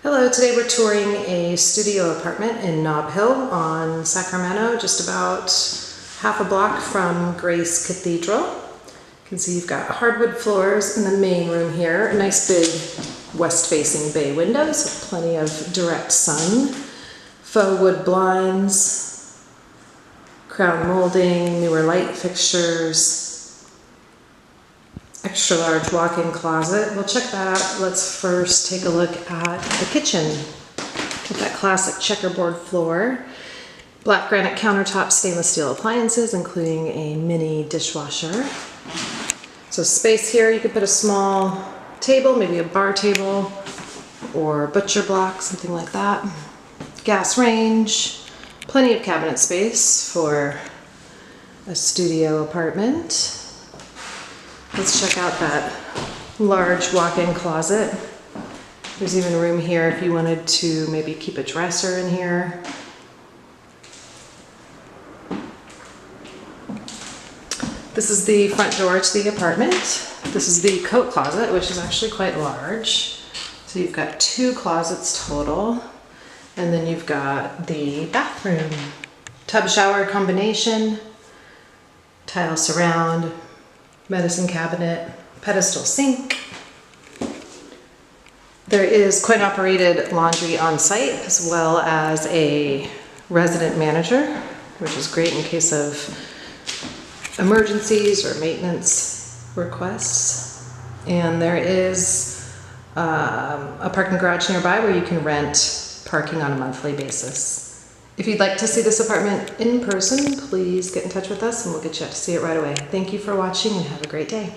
Hello, today we're touring a studio apartment in Nob Hill on Sacramento, just about half a block from Grace Cathedral. You can see you've got hardwood floors in the main room here, a nice big west-facing bay window, so plenty of direct sun, faux wood blinds, crown molding, newer light fixtures, extra large walk-in closet. We'll check that out. Let's first take a look at the kitchen with that classic checkerboard floor, black granite countertop, stainless steel appliances, including a mini dishwasher. So space here, you could put a small table, maybe a bar table or butcher block, something like that. Gas range, plenty of cabinet space for a studio apartment. Let's check out that large walk-in closet. There's even room here if you wanted to maybe keep a dresser in here. This is the front door to the apartment. This is the coat closet, which is actually quite large. So you've got 2 closets total. And then you've got the bathroom. Tub shower combination, tile surround, medicine cabinet, pedestal sink. There is coin-operated laundry on site, as well as a resident manager, which is great in case of emergencies or maintenance requests. And there is a parking garage nearby where you can rent parking on a monthly basis. If you'd like to see this apartment in person, please get in touch with us and we'll get you out to see it right away. Thank you for watching and have a great day.